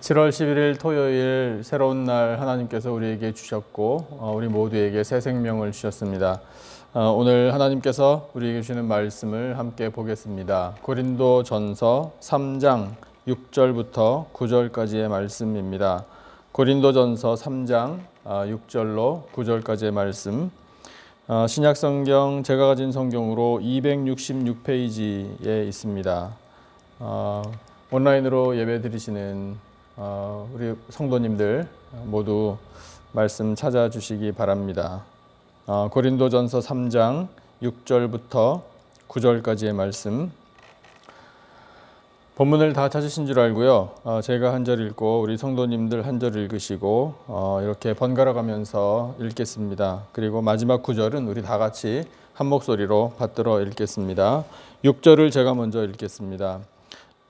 7월 11일 토요일 새로운 날 하나님께서 우리에게 주셨고 우리 모두에게 새 생명을 주셨습니다. 오늘 하나님께서 우리에게 주시는 말씀을 함께 보겠습니다. 고린도전서 3장 6절부터 9절까지의 말씀입니다. 고린도전서 3장 6절로 9절까지의 말씀. 신약성경 제가 가진 성경으로 266페이지에 있습니다. 온라인으로 예배 드리시는 우리 성도님들 모두 말씀 찾아주시기 바랍니다. 고린도전서 3장 6절부터 9절까지의 말씀. 본문을 다 찾으신 줄 알고요. 제가 한 절 읽고 우리 성도님들 한 절 읽으시고 이렇게 번갈아 가면서 읽겠습니다. 그리고 마지막 9절은 우리 다 같이 한 목소리로 받들어 읽겠습니다. 6절을 제가 먼저 읽겠습니다.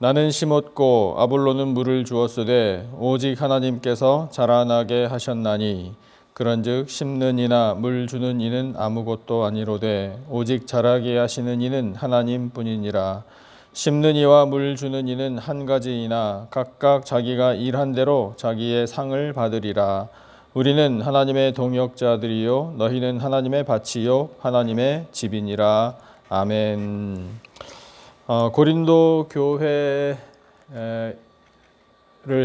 나는 심었고 아볼로는 물을 주었으되 오직 하나님께서 자라나게 하셨나니 그런즉 심는 이나 물 주는 이는 아무것도 아니로되 오직 자라게 하시는 이는 하나님뿐이니라. 심는 이와 물 주는 이는 한 가지이나 각각 자기가 일한 대로 자기의 상을 받으리라. 우리는 하나님의 동역자들이요 너희는 하나님의 밭이요 하나님의 집이니라. 아멘. 고린도 교회를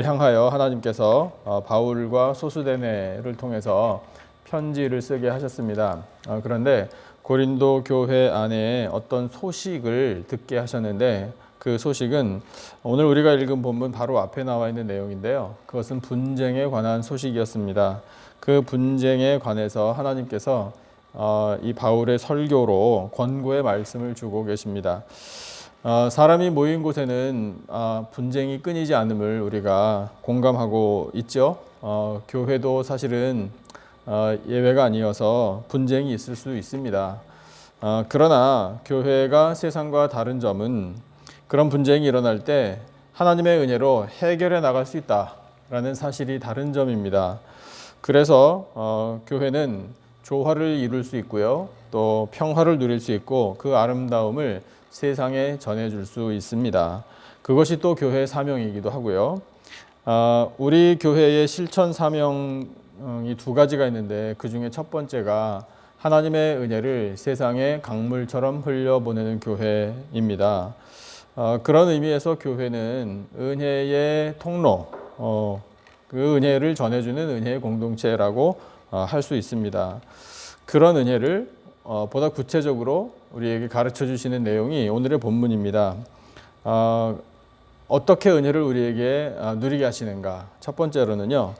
향하여 하나님께서 바울과 소수데네를 통해서 편지를 쓰게 하셨습니다. 그런데 고린도 교회 안에 어떤 소식을 듣게 하셨는데 그 소식은 오늘 우리가 읽은 본문 바로 앞에 나와 있는 내용인데요. 그것은 분쟁에 관한 소식이었습니다. 그 분쟁에 관해서 하나님께서 이 바울의 설교로 권고의 말씀을 주고 계십니다. 사람이 모인 곳에는 분쟁이 끊이지 않음을 우리가 공감하고 있죠. 교회도 사실은 예외가 아니어서 분쟁이 있을 수 있습니다. 그러나 교회가 세상과 다른 점은 그런 분쟁이 일어날 때 하나님의 은혜로 해결해 나갈 수 있다라는 사실이 다른 점입니다. 그래서 교회는 조화를 이룰 수 있고요. 또 평화를 누릴 수 있고 그 아름다움을 세상에 전해줄 수 있습니다. 그것이 또 교회의 사명이기도 하고요. 우리 교회의 실천 사명이 두 가지가 있는데 그 중에 첫 번째가 하나님의 은혜를 세상에 강물처럼 흘려보내는 교회입니다. 그런 의미에서 교회는 은혜의 통로, 그 은혜를 전해주는 은혜의 공동체라고 할 수 있습니다. 그런 은혜를 보다 구체적으로 우리에게 가르쳐 주시는 내용이 오늘의 본문입니다. 어떻게 은혜를 우리에게 누리게 하시는가? 첫 번째로는요,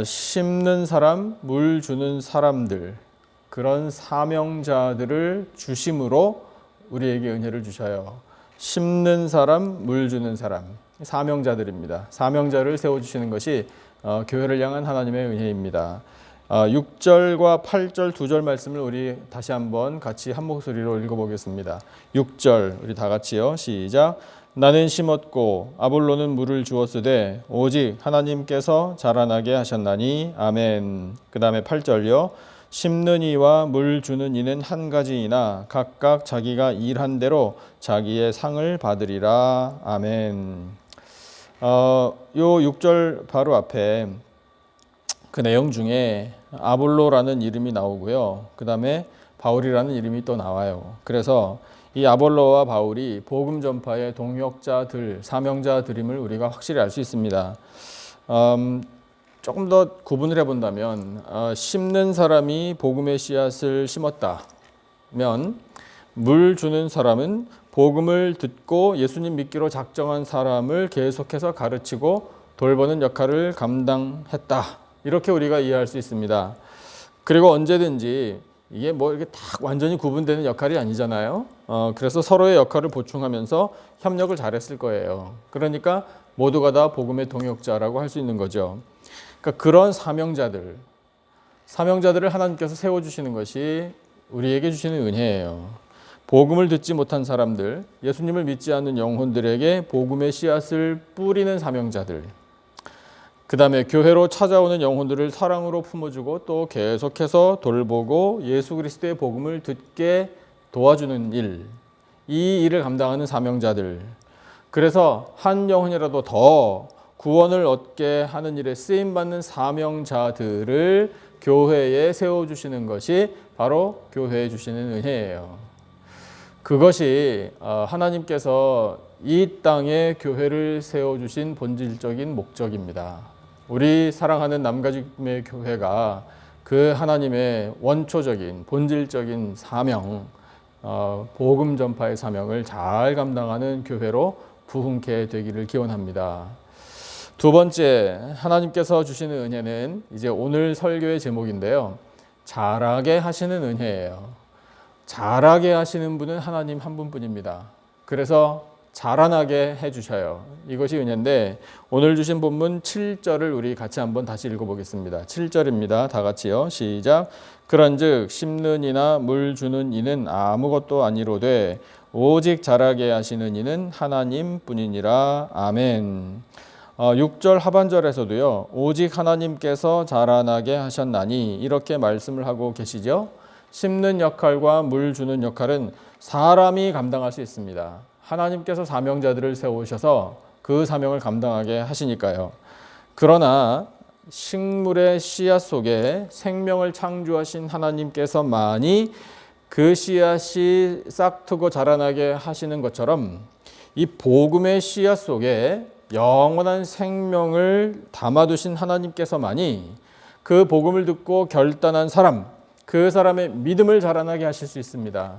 심는 사람, 물 주는 사람들, 그런 사명자들을 주심으로 우리에게 은혜를 주셔요. 심는 사람, 물 주는 사람, 사명자들입니다. 사명자를 세워주시는 것이 교회를 향한 하나님의 은혜입니다. 6절과 8절 두 절 말씀을 우리 다시 한번 같이 한 목소리로 읽어보겠습니다. 6절 우리 다 같이요. 시작. 나는 심었고 아볼로는 물을 주었으되 오직 하나님께서 자라나게 하셨나니 아멘. 그 다음에 8절요. 심는 이와 물 주는 이는 한 가지이나 각각 자기가 일한 대로 자기의 상을 받으리라. 아멘. 요 6절 바로 앞에 그 내용 중에 아볼로라는 이름이 나오고요. 그 다음에 바울이라는 이름이 또 나와요. 그래서 이 아볼로와 바울이 복음 전파의 동역자들, 사명자들임을 우리가 확실히 알 수 있습니다. 조금 더 구분을 해본다면 심는 사람이 복음의 씨앗을 심었다면 물 주는 사람은 복음을 듣고 예수님 믿기로 작정한 사람을 계속해서 가르치고 돌보는 역할을 감당했다. 이렇게 우리가 이해할 수 있습니다. 그리고 언제든지 이게 뭐 이렇게 딱 완전히 구분되는 역할이 아니잖아요. 그래서 서로의 역할을 보충하면서 협력을 잘했을 거예요. 그러니까 모두가 다 복음의 동역자라고 할 수 있는 거죠. 그러니까 그런 사명자들을 하나님께서 세워주시는 것이 우리에게 주시는 은혜예요. 복음을 듣지 못한 사람들, 예수님을 믿지 않는 영혼들에게 복음의 씨앗을 뿌리는 사명자들, 그 다음에 교회로 찾아오는 영혼들을 사랑으로 품어주고 또 계속해서 돌보고 예수 그리스도의 복음을 듣게 도와주는 일, 이 일을 감당하는 사명자들. 그래서 한 영혼이라도 더 구원을 얻게 하는 일에 쓰임받는 사명자들을 교회에 세워주시는 것이 바로 교회에 주시는 은혜예요. 그것이 하나님께서 이 땅에 교회를 세워주신 본질적인 목적입니다. 우리 사랑하는 남가짐의 교회가 그 하나님의 원초적인 본질적인 사명, 복음 전파의 사명을 잘 감당하는 교회로 부흥케 되기를 기원합니다. 두 번째, 하나님께서 주시는 은혜는 이제 오늘 설교의 제목인데요. 자라게 하시는 은혜예요. 자라게 하시는 분은 하나님 한 분뿐입니다. 그래서 자라나게 해주셔요. 이것이 은혜인데 오늘 주신 본문 7절을 우리 같이 한번 다시 읽어보겠습니다. 7절입니다. 다 같이요. 시작. 그런즉 심는 이나 물 주는 이는 아무것도 아니로되 오직 자라게 하시는 이는 하나님뿐이니라. 아멘. 6절 하반절에서도요. 오직 하나님께서 자라나게 하셨나니 이렇게 말씀을 하고 계시죠. 심는 역할과 물 주는 역할은 사람이 감당할 수 있습니다. 하나님께서 사명자들을 세우셔서 그 사명을 감당하게 하시니까요. 그러나 식물의 씨앗 속에 생명을 창조하신 하나님께서만이 그 씨앗이 싹트고 자라나게 하시는 것처럼 이 복음의 씨앗 속에 영원한 생명을 담아두신 하나님께서만이 그 복음을 듣고 결단한 사람, 그 사람의 믿음을 자라나게 하실 수 있습니다.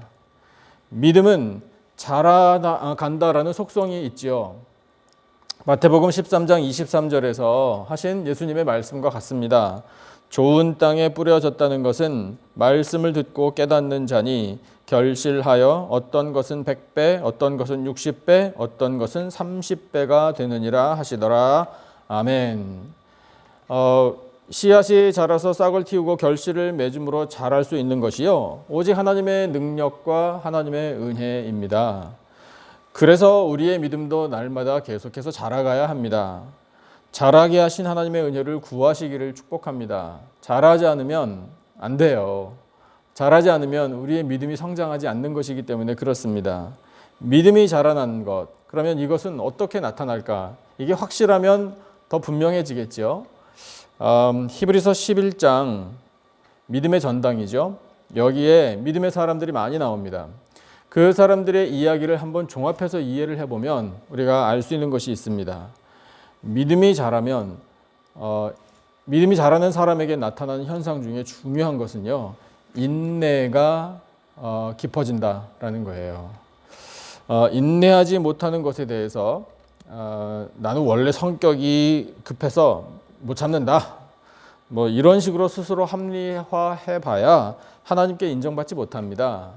믿음은 자라간다라는 속성이 있죠. 마태복음 13장 23절에서 하신 예수님의 말씀과 같습니다. 좋은 땅에 뿌려졌다는 것은 말씀을 듣고 깨닫는 자니 결실하여 어떤 것은 100배, 어떤 것은 60배, 어떤 것은 30배가 되느니라 하시더라. 아멘. 씨앗이 자라서 싹을 틔우고 결실을 맺음으로 자랄 수 있는 것이요 오직 하나님의 능력과 하나님의 은혜입니다. 그래서 우리의 믿음도 날마다 계속해서 자라가야 합니다. 자라게 하신 하나님의 은혜를 구하시기를 축복합니다. 자라지 않으면 안 돼요. 자라지 않으면 우리의 믿음이 성장하지 않는 것이기 때문에 그렇습니다. 믿음이 자라난 것, 그러면 이것은 어떻게 나타날까? 이게 확실하면 더 분명해지겠죠. 히브리서 11장 믿음의 전당이죠. 여기에 믿음의 사람들이 많이 나옵니다. 그 사람들의 이야기를 한번 종합해서 이해를 해보면 우리가 알 수 있는 것이 있습니다. 믿음이 자라면 믿음이 자라는 사람에게 나타나는 현상 중에 중요한 것은요. 인내가 깊어진다라는 거예요. 인내하지 못하는 것에 대해서 나는 원래 성격이 급해서 못 참는다. 뭐 이런 식으로 스스로 합리화해봐야 하나님께 인정받지 못합니다.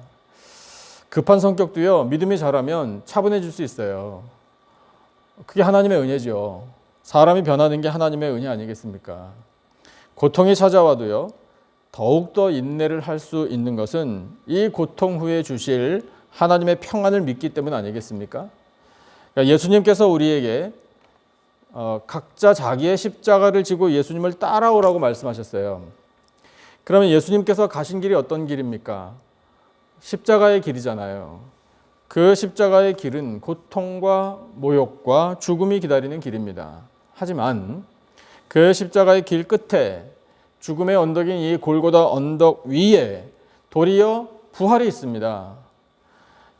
급한 성격도요. 믿음이 자라면 차분해질 수 있어요. 그게 하나님의 은혜죠. 사람이 변하는 게 하나님의 은혜 아니겠습니까? 고통이 찾아와도요. 더욱더 인내를 할 수 있는 것은 이 고통 후에 주실 하나님의 평안을 믿기 때문 아니겠습니까? 그러니까 예수님께서 우리에게 각자 자기의 십자가를 지고 예수님을 따라오라고 말씀하셨어요. 그러면 예수님께서 가신 길이 어떤 길입니까? 십자가의 길이잖아요. 그 십자가의 길은 고통과 모욕과 죽음이 기다리는 길입니다. 하지만 그 십자가의 길 끝에 죽음의 언덕인 이 골고다 언덕 위에 도리어 부활이 있습니다.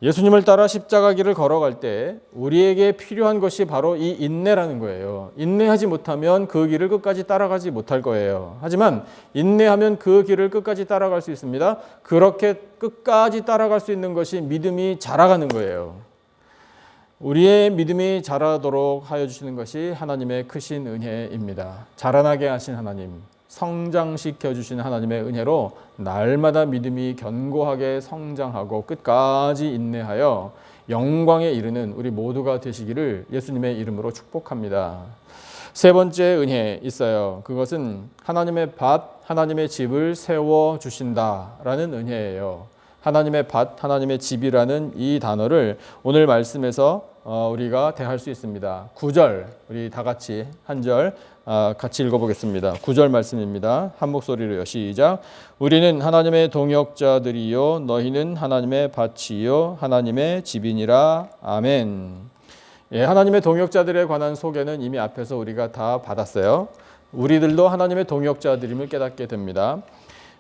예수님을 따라 십자가 길을 걸어갈 때 우리에게 필요한 것이 바로 이 인내라는 거예요. 인내하지 못하면 그 길을 끝까지 따라가지 못할 거예요. 하지만 인내하면 그 길을 끝까지 따라갈 수 있습니다. 그렇게 끝까지 따라갈 수 있는 것이 믿음이 자라가는 거예요. 우리의 믿음이 자라도록 하여 주시는 것이 하나님의 크신 은혜입니다. 자라나게 하신 하나님, 성장시켜 주시는 하나님의 은혜로 날마다 믿음이 견고하게 성장하고 끝까지 인내하여 영광에 이르는 우리 모두가 되시기를 예수님의 이름으로 축복합니다. 세 번째 은혜 있어요. 그것은 하나님의 밭, 하나님의 집을 세워 주신다라는 은혜예요. 하나님의 밭, 하나님의 집이라는 이 단어를 오늘 말씀에서 우리가 대할 수 있습니다. 9절 우리 다 같이 한 절 같이 읽어보겠습니다. 9절 말씀입니다. 한 목소리로요. 시작. 우리는 하나님의 동역자들이요 너희는 하나님의 밭이요 하나님의 집이니라. 아멘. 예, 하나님의 동역자들에 관한 소개는 이미 앞에서 우리가 다 받았어요. 우리들도 하나님의 동역자들임을 깨닫게 됩니다.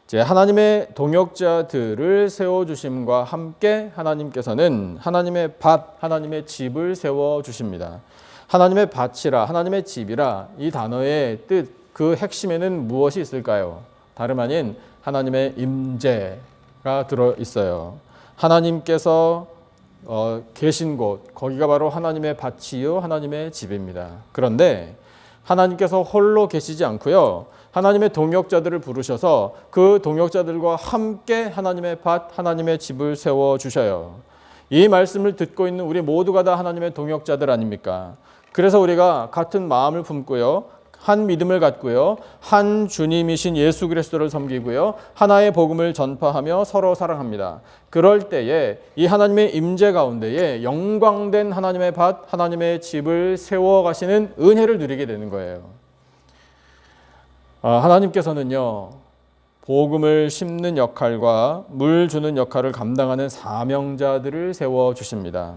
이제 하나님의 동역자들을 세워주심과 함께 하나님께서는 하나님의 밭, 하나님의 집을 세워주십니다. 하나님의 밭이라, 하나님의 집이라 이 단어의 뜻, 그 핵심에는 무엇이 있을까요? 다름 아닌 하나님의 임재가 들어있어요. 하나님께서 계신 곳, 거기가 바로 하나님의 밭이요 하나님의 집입니다. 그런데 하나님께서 홀로 계시지 않고요, 하나님의 동역자들을 부르셔서 그 동역자들과 함께 하나님의 밭, 하나님의 집을 세워주셔요. 이 말씀을 듣고 있는 우리 모두가 다 하나님의 동역자들 아닙니까? 그래서 우리가 같은 마음을 품고요, 한 믿음을 갖고요, 한 주님이신 예수 그리스도를 섬기고요, 하나의 복음을 전파하며 서로 사랑합니다. 그럴 때에 이 하나님의 임재 가운데에 영광된 하나님의 밭, 하나님의 집을 세워가시는 은혜를 누리게 되는 거예요. 하나님께서는요, 복음을 심는 역할과 물 주는 역할을 감당하는 사명자들을 세워주십니다.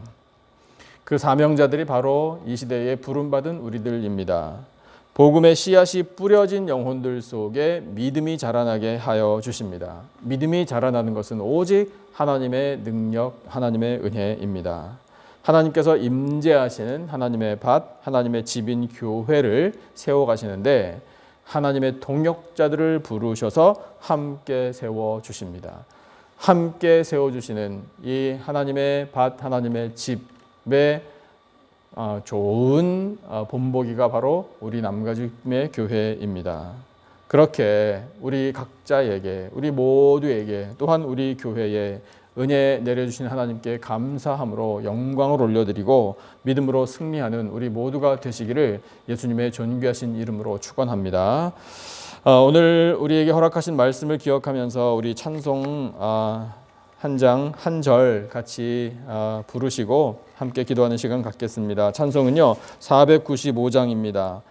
그 사명자들이 바로 이 시대에 부름받은 우리들입니다. 복음의 씨앗이 뿌려진 영혼들 속에 믿음이 자라나게 하여 주십니다. 믿음이 자라나는 것은 오직 하나님의 능력, 하나님의 은혜입니다. 하나님께서 임재하시는 하나님의 밭, 하나님의 집인 교회를 세워가시는데 하나님의 동역자들을 부르셔서 함께 세워주십니다. 함께 세워주시는 이 하나님의 밭, 하나님의 집의 좋은 본보기가 바로 우리 남가죽의 교회입니다. 그렇게 우리 각자에게, 우리 모두에게, 또한 우리 교회에 은혜 내려주신 하나님께 감사함으로 영광을 올려드리고 믿음으로 승리하는 우리 모두가 되시기를 예수님의 존귀하신 이름으로 축원합니다. 오늘 우리에게 허락하신 말씀을 기억하면서 우리 찬송 한 장, 한 절 같이 부르시고 함께 기도하는 시간 갖겠습니다. 찬송은요, 495장입니다.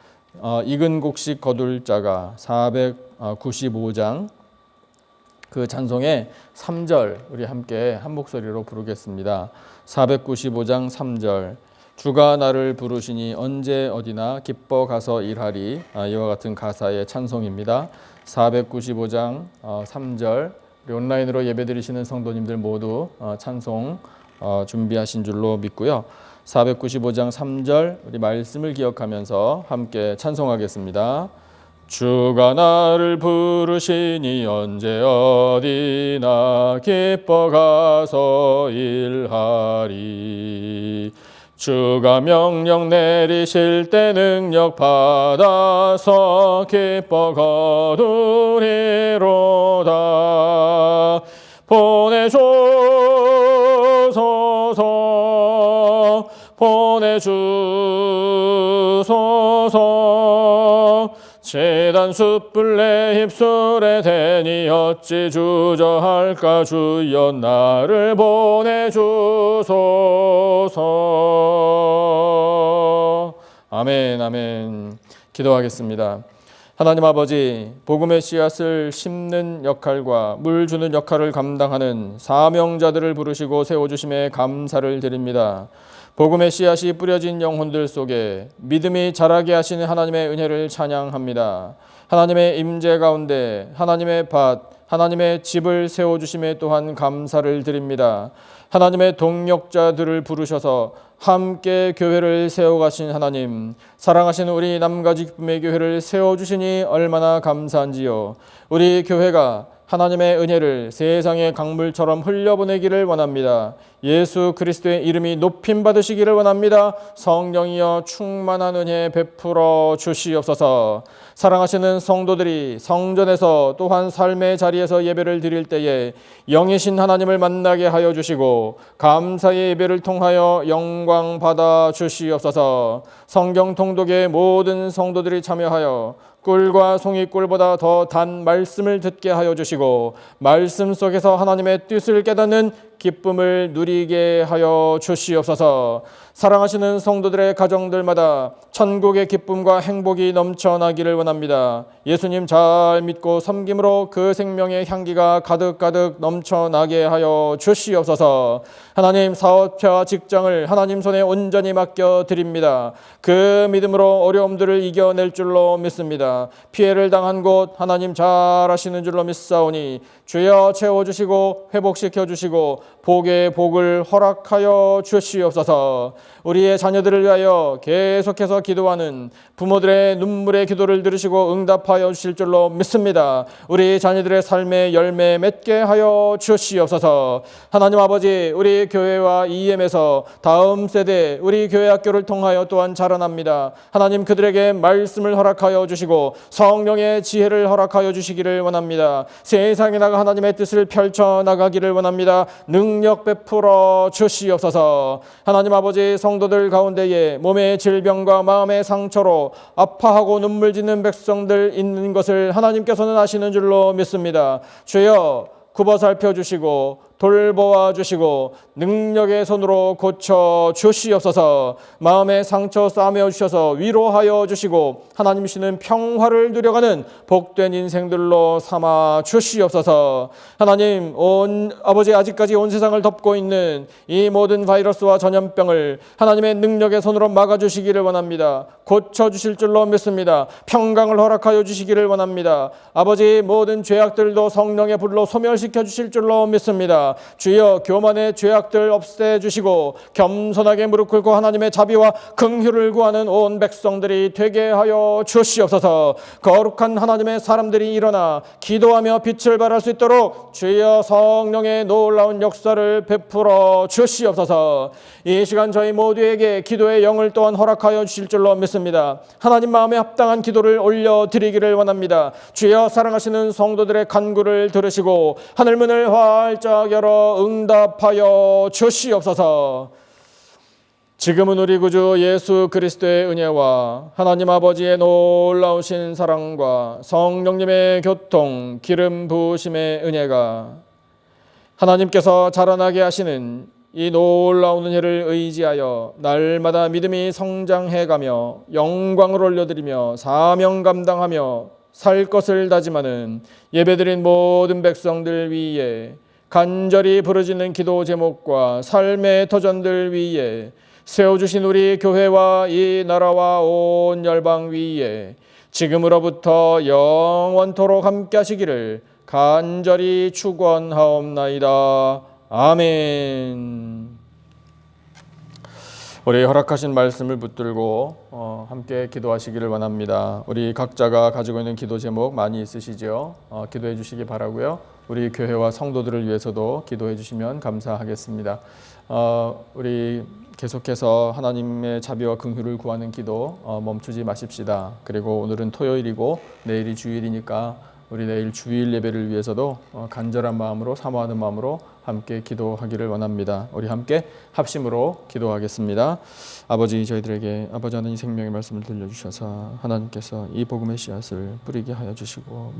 익은 곡식 거둘 자가 495장 그 찬송의 3절 우리 함께 한 목소리로 부르겠습니다. 495장 3절 주가 나를 부르시니 언제 어디나 기뻐 가서 일하리. 이와 같은 가사의 찬송입니다. 495장 3절 우리 온라인으로 예배드리시는 성도님들 모두 찬송 준비하신 줄로 믿고요. 495장 3절 우리 말씀을 기억하면서 함께 찬송하겠습니다. 주가 나를 부르시니 언제 어디나 기뻐 가서 일하리. 주가 명령 내리실 때 능력 받아서 기뻐 거두리로다. 보내주소서 보내주소서. 재단 숯불 내 입술에 대니 어찌 주저할까. 주여 나를 보내주소서. 아멘 아멘. 기도하겠습니다. 하나님 아버지, 복음의 씨앗을 심는 역할과 물 주는 역할을 감당하는 사명자들을 부르시고 세워주심에 감사를 드립니다. 복음의 씨앗이 뿌려진 영혼들 속에 믿음이 자라게 하시는 하나님의 은혜를 찬양합니다. 하나님의 임재 가운데 하나님의 밭, 하나님의 집을 세워주심에 또한 감사를 드립니다. 하나님의 동역자들을 부르셔서 함께 교회를 세워가신 하나님, 사랑하시는 우리 남가지 기쁨의 교회를 세워주시니 얼마나 감사한지요. 우리 교회가 하나님의 은혜를 세상의 강물처럼 흘려보내기를 원합니다. 예수 그리스도의 이름이 높임 받으시기를 원합니다. 성령이여 충만한 은혜 베풀어 주시옵소서. 사랑하시는 성도들이 성전에서 또한 삶의 자리에서 예배를 드릴 때에 영이신 하나님을 만나게 하여 주시고 감사의 예배를 통하여 영광 받아 주시옵소서. 성경 통독의 모든 성도들이 참여하여 꿀과 송이꿀보다 더 단 말씀을 듣게 하여 주시고 말씀 속에서 하나님의 뜻을 깨닫는 기쁨을 누리게 하여 주시옵소서. 사랑하시는 성도들의 가정들마다 천국의 기쁨과 행복이 넘쳐나기를 원합니다. 예수님 잘 믿고 섬김으로 그 생명의 향기가 가득가득 넘쳐나게 하여 주시옵소서. 하나님, 사업체와 직장을 하나님 손에 온전히 맡겨드립니다. 그 믿음으로 어려움들을 이겨낼 줄로 믿습니다. 피해를 당한 곳 하나님 잘 아시는 줄로 믿사오니 주여 채워주시고 회복시켜주시고 복의 복을 허락하여 주시옵소서. 우리의 자녀들을 위하여 계속해서 기도하는 부모들의 눈물의 기도를 들으시고 응답하여 주실 줄로 믿습니다. 우리 자녀들의 삶의 열매 맺게 하여 주시옵소서. 하나님 아버지, 우리 교회와 EM에서 다음 세대 우리 교회 학교를 통하여 또한 자라납니다. 하나님, 그들에게 말씀을 허락하여 주시고 성령의 지혜를 허락하여 주시기를 원합니다. 세상에 나가 하나님의 뜻을 펼쳐나가기를 원합니다. 능력 베풀어 주시옵소서. 하나님 아버지, 성도들 가운데에 몸의 질병과 마음의 상처로 아파하고 눈물 짓는 백성들 있는 것을 하나님께서는 아시는 줄로 믿습니다. 주여 굽어 살펴주시고 돌보아 주시고 능력의 손으로 고쳐 주시옵소서. 마음의 상처 싸매어 주셔서 위로하여 주시고 하나님 주시는 평화를 누려가는 복된 인생들로 삼아 주시옵소서. 하나님, 아버지, 아직까지 온 세상을 덮고 있는 이 모든 바이러스와 전염병을 하나님의 능력의 손으로 막아주시기를 원합니다. 고쳐주실 줄로 믿습니다. 평강을 허락하여 주시기를 원합니다. 아버지, 모든 죄악들도 성령의 불로 소멸시켜 주실 줄로 믿습니다. 주여 교만의 죄악들 없애주시고 겸손하게 무릎 꿇고 하나님의 자비와 긍휼을 구하는 온 백성들이 되게 하여 주시옵소서. 거룩한 하나님의 사람들이 일어나 기도하며 빛을 발할 수 있도록 주여 성령의 놀라운 역사를 베풀어 주시옵소서. 이 시간 저희 모두에게 기도의 영을 또한 허락하여 주실 줄로 믿습니다. 하나님 마음에 합당한 기도를 올려드리기를 원합니다. 주여 사랑하시는 성도들의 간구를 들으시고 하늘문을 활짝 열어 응답하여 주시옵소서. 지금은 우리 구주 예수 그리스도의 은혜와 하나님 아버지의 놀라우신 사랑과 성령님의 교통, 기름 부으심의 은혜가 하나님께서 자라나게 하시는 이 놀라운 은혜를 의지하여 날마다 믿음이 성장해가며 영광을 올려드리며 사명 감당하며 살 것을 다짐하는 예배드린 모든 백성들 위에 간절히 부르짖는 기도 제목과 삶의 터전들 위에 세워주신 우리 교회와 이 나라와 온 열방 위에 지금으로부터 영원토록 함께 하시기를 간절히 축원하옵나이다. 아멘. 우리 허락하신 말씀을 붙들고 함께 기도하시기를 원합니다. 우리 각자가 가지고 있는 기도 제목 많이 있으시죠? 기도해 주시기 바라고요. 우리 교회와 성도들을 위해서도 기도해 주시면 감사하겠습니다. 우리 계속해서 하나님의 자비와 긍휼을 구하는 기도 멈추지 마십시다. 그리고 오늘은 토요일이고 내일이 주일이니까 우리 내일 주일 예배를 위해서도 간절한 마음으로 사모하는 마음으로 함께 기도하기를 원합니다. 우리 함께 합심으로 기도하겠습니다. 아버지, 저희들에게 아버지 하나님 생명의 말씀을 들려주셔서 하나님께서 이 복음의 씨앗을 뿌리게 하여 주시고